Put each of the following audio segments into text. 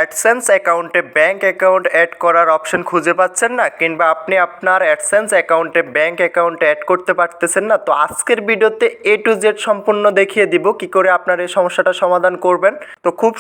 AdSense অ্যাকাউন্টে bank account add করার option খুঁজে পাচ্ছেন না, কিংবা আপনি আপনার অ্যাডসেন্স অ্যাকাউন্টে ব্যাংক অ্যাকাউন্ট অ্যাড করতে পারতেছেন না, তো আজকের ভিডিওতে A to Z সম্পূর্ণ দেখিয়ে দিব কি করে আপনার এই সমস্যাটা সমাধান করবেন। তো খুব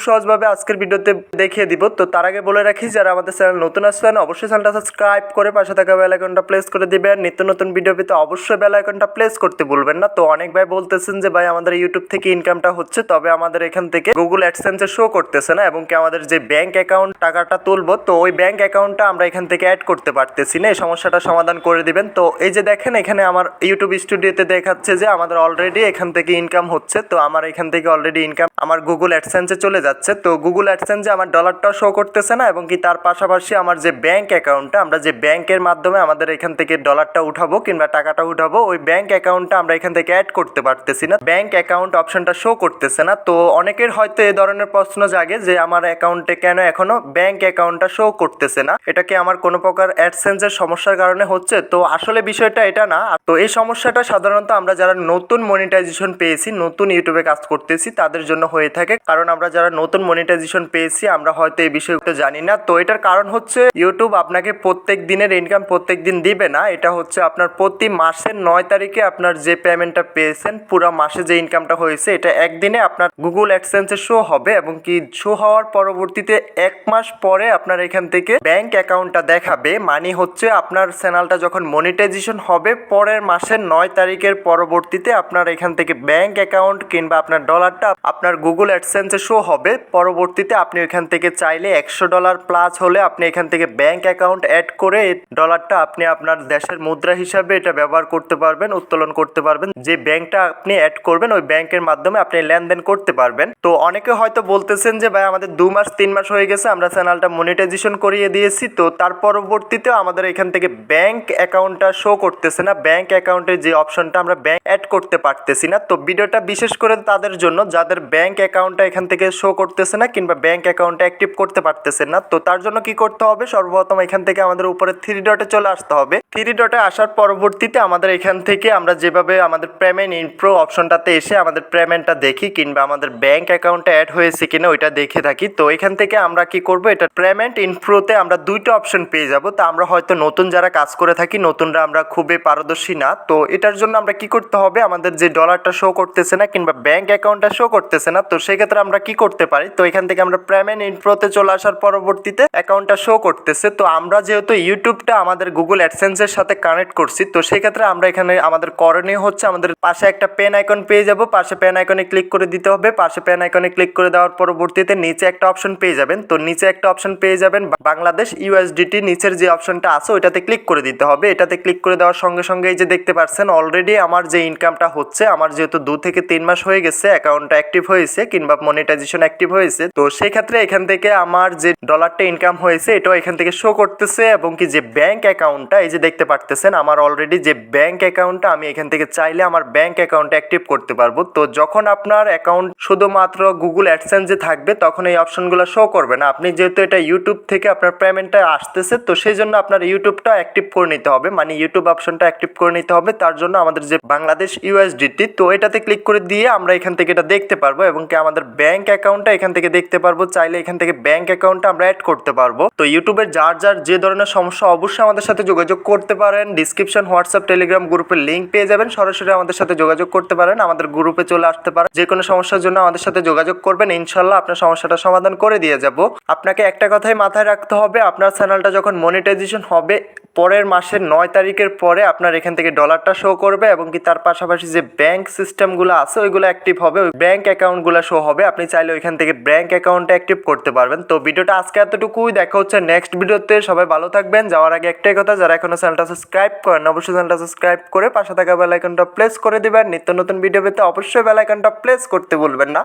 সহজভাবে আজকের ভিডিওতে দেখিয়ে দিব। তো তার আগে বলে রাখি, যারা আমাদের চ্যানেল নতুন আসছেন অবশ্যই চ্যানেলটা সাবস্ক্রাইব করে পাশে থাকা বেল আইকনটা প্রেস করে দিবেন। নিত্য নতুন ভিডিও পেতে অবশ্যই বেল আইকনটা প্রেস করতে ভুলবেন না। তো অনেক ভাই বলতেছেন যে ভাই আমাদের ইউটিউব থেকে ইনকামটা হচ্ছে, তবে আমাদের এখান থেকে গুগল অ্যাডসেন্সে শো করতেছে না, এবং কি আমাদের যে ব্যাংক অ্যাকাউন্ট টাকাটা তুলবো তো ওই ব্যাংক অ্যাকাউন্টটা আমরা এখান থেকে অ্যাড করতে পারতেছি না। এই সমস্যাটা সমাধান করে দিবেন। তো এই যে দেখেন, এখানে আমার ইউটিউব স্টুডিওতে দেখাচ্ছে যে আমাদের অলরেডি এখান থেকে ইনকাম হচ্ছে। তো আমার এখান থেকে অলরেডি ইনকাম আমার গুগল অ্যাডসেন্সে চলে যাচ্ছে। তো গুগল অ্যাডসেন্সে আমার ডলারটাও শো করতেছে না, এবং কি তার পাশাপাশি আমার যে ব্যাংক অ্যাকাউন্টটা আমরা যে ব্যাংকের মাধ্যমে আমাদের এখান থেকে ডলারটা উঠাবো কিংবা টাকাটা উঠাবো ওই ব্যাংক অ্যাকাউন্টটা আমরা এখান থেকে অ্যাড করতে পারতেছি না। ব্যাংক অ্যাকাউন্ট অপশনটা শো করতেছে না। তো অনেকের হয়তো এই ধরনের প্রশ্ন জাগে যে আমার অ্যাকাউন্টে কেন এখনো ব্যাংক অ্যাকাউন্টটা শো করতেছে না, এটা কি আমার কোনো প্রকার অ্যাডসেন্সের সমস্যার কারণে হচ্ছে? তো আসলে বিষয়টা এটা না। তো এই সমস্যাটা সাধারণত আমরা যারা নতুন মনিটাইজেশন পেয়েছি, নতুন ইউটিউবে কাজ করতেছি তাদের জন্য হয়ে থাকে। কারণ আমরা যারা নতুন মনিটাইজেশন পেয়েছি আমরা হয়তো এই বিষয়টা জানি না। তো এটার কারণ হচ্ছে ইউটিউব আপনাকে প্রত্যেক দিনের ইনকাম প্রত্যেক দিন দিবে না। এটা হচ্ছে আপনার প্রতি মাসের 9 তারিখে আপনার যে পেমেন্টটা পেয়েছেন, পুরো মাসে যে ইনকামটা হয়েছে এটা একদিনে আপনার গুগল অ্যাডসেন্সে শো হবে, এবং কি শো হওয়ার পরবর্তীতে 1 মাস পরে আপনার এখান থেকে ব্যাংক অ্যাকাউন্টটা দেখাবে। মানে হচ্ছে আপনার চ্যানেলটা যখন মনিটাইজেশন হবে পরের মাসের 9 তারিখের পরবর্তীতে আপনার এখান থেকে ব্যাংক অ্যাকাউন্ট কিংবা আপনার ডলারটা আপনার গুগল অ্যাডসেন্সে শো হবে। পরবর্তীতে আপনি এখান থেকে চাইলে $100 প্লাস হলে আপনি এখান থেকে ব্যাংক অ্যাকাউন্ট অ্যাড করে এই ডলারটা আপনি আপনার দেশের মুদ্রা হিসাবে এটা ব্যবহার করতে পারবেন, উত্তোলন করতে পারবেন। যে ব্যাংকটা আপনি অ্যাড করবেন ওই ব্যাংকের মাধ্যমে আপনি লেনদেন করতে পারবেন। তো অনেকে হয়তো বলতেছেন যে ভাই আমাদের 2 মাস 3 মাস হয়ে গেছে, আমরা চ্যানেলটা মনিটাইজেশন করিয়ে দিয়েছি, তো তার পরবর্তীতে আমাদের এখান থেকে ব্যাংক অ্যাকাউন্টটা শো করতেছে না, ব্যাংক অ্যাকাউন্টের যে অপশনটা আমরা ব্যাংক অ্যাড করতে পারতেছি না। তো ভিডিওটা বিশেষ করে তাদের জন্য যাদের ব্যাংক অ্যাকাউন্টটা এখান থেকে শো করতেছে না কিংবা ব্যাংক অ্যাকাউন্টটা অ্যাক্টিভ করতে পারতেছেন না। তো তার জন্য কি করতে হবে, সর্বপ্রথম এখান থেকে আমাদের উপরে 3 ডটে চলে আসতে হবে। 3 ডটে আসার পরবর্তীতে আমাদের এখান থেকে আমরা যেভাবে আমাদের পেমেন্ট ইনফো অপশনটাতে এসে আমাদের পেমেন্টটা দেখি কিংবা আমাদের ব্যাংক অ্যাকাউন্টে অ্যাড হয়েছে কিনা ওইটা দেখে থাকি। তো এখান থেকে আমরা কি করব, এটা পেমেন্ট ইনফোতে আমরা 2টা অপশন পেয়ে যাব। তো আমরা হয়তো নতুন যারা কাজ করে থাকি, নতুনরা আমরা খুবই পারদর্শী না। তো এটার জন্য আমরা কি করতে হবে, আমাদের যে ডলারটা শো করতেছে না কিংবা ব্যাংক অ্যাকাউন্টটা শো করতেছে না, তো সেক্ষেত্রে আমরা কি করতে পারি, তো এখান থেকে আমরা পেমেন্ট ইনফোতে চলে আসার পরবর্তীতে অ্যাকাউন্টটা শো করতেছে। তো আমরা যেহেতু ইউটিউবটা আমাদের গুগল অ্যাডসেন্সের সাথে কানেক্ট করছি, তো সেক্ষেত্রে আমরা এখানে আমাদের করণীয় হচ্ছে আমাদের পাশে একটা পেন আইকন পেয়ে যাব, পাশে পেন আইকনে ক্লিক করে দিতে হবে। পাশে পেন আইকনে ক্লিক করে দেওয়ার পরবর্তীতে নিচে একটা অপশন পেয়ে যাবেন। তো নিচে একটা অপশন পেয়ে যাবেন বাংলাদেশ USDT, নিচের যে অপশনটা আছে ওইটাতে ক্লিক করে দিতে হবে। এটাতে ক্লিক করে দেওয়ার সঙ্গে সঙ্গে এই যে দেখতে পাচ্ছেন অলরেডি আমার যে ইনকামটা হচ্ছে, আমার যেহেতু 2 থেকে 3 মাস হয়ে গেছে অ্যাকাউন্টটা অ্যাক্টিভ হয়েছে কিংবা মনিটাইজেশন অ্যাক্টিভ হয়েছে, তো সেই ক্ষেত্রে এখান থেকে আমার যে ডলারটা ইনকাম হয়েছে এটাও এখান থেকে শো করতেছে, এবং কি যে ব্যাংক অ্যাকাউন্টটা এই যে দেখতে পারতেছেন আমার অলরেডি যে ব্যাংক অ্যাকাউন্টটা আমি এখান থেকে চাইলে আমার ব্যাংক অ্যাকাউন্ট অ্যাক্টিভ করতে পারবো। তো যখন আপনার অ্যাকাউন্ট শুধুমাত্র গুগল অ্যাডসেন্সে থাকবে তখন এই অপশনগুলো শো করবে না। আপনি যেহেতু এটা ইউটিউব থেকে আপনার পেমেন্টটা আসতেছে, তো সেই জন্য আপনার ইউটিউবটা অ্যাক্টিভ করে নিতে হবে, মানে ইউটিউব অপশনটা অ্যাক্টিভ করে নিতে হবে। তার জন্য আমাদের যে বাংলাদেশ USDT, তো এটাতে ক্লিক করে দিয়ে আমরা এখান থেকে এটা দেখতে পারবো, এবং কি আমাদের ব্যাংক অ্যাকাউন্টটা এখান থেকে দেখতে পারবো। চাইলে এখান থেকে ব্যাংক অ্যাকাউন্টটা আমরা অ্যাড করতে পারবো। তো ইউটিউবের যার যে ধরনের সমস্যা অবশ্যই আমাদের সাথে যোগাযোগ করতে পারেন। ডিসক্রিপশন হোয়াটসঅ্যাপ টেলিগ্রাম গ্রুপের লিঙ্ক পেয়ে যাবেন, সরাসরি আমাদের সাথে যোগাযোগ করতে পারেন, আমাদের গ্রুপে চলে আসতে পারেন। যে কোনো সমস্যার জন্য আমাদের সাথে যোগাযোগ করবেন, ইনশাল্লাহ আপনার সমস্যাটা সমাধান করে দিয়ে যাব। আপনাকে একটা কথাই মাথায় রাখতে হবে, আপনার চ্যানেলটা যখন মনিটাইজেশন হবে পরের মাসের 9 তারিখের পরে আপনার এখান থেকে ডলারটা শো করবে, এবং কি তার পাশাপাশি যে ব্যাংক সিস্টেমগুলো আছে ওইগুলো অ্যাক্টিভ হবে, ওই ব্যাংক অ্যাকাউন্টগুলো শো হবে। আপনি চাইলে ওইখান থেকে ব্যাংক অ্যাকাউন্টটা অ্যাক্টিভ করতে পারবেন। তো ভিডিওটা আজকে এতটুকুই, দেখা হচ্ছে নেক্সট ভিডিওতে। সবাই ভালো থাকবেন। যাওয়ার আগে একটাই কথা, যারা এখনো চ্যানেলটা সাবস্ক্রাইব করেন অবশ্যই চ্যানেলটা সাবস্ক্রাইব করে পাশে থাকা বেল আইকনটা প্রেস করে দিবেন। নিত্য নতুন ভিডিও পেতে অবশ্যই বেল আইকনটা প্রেস করতে ভুলবেন না।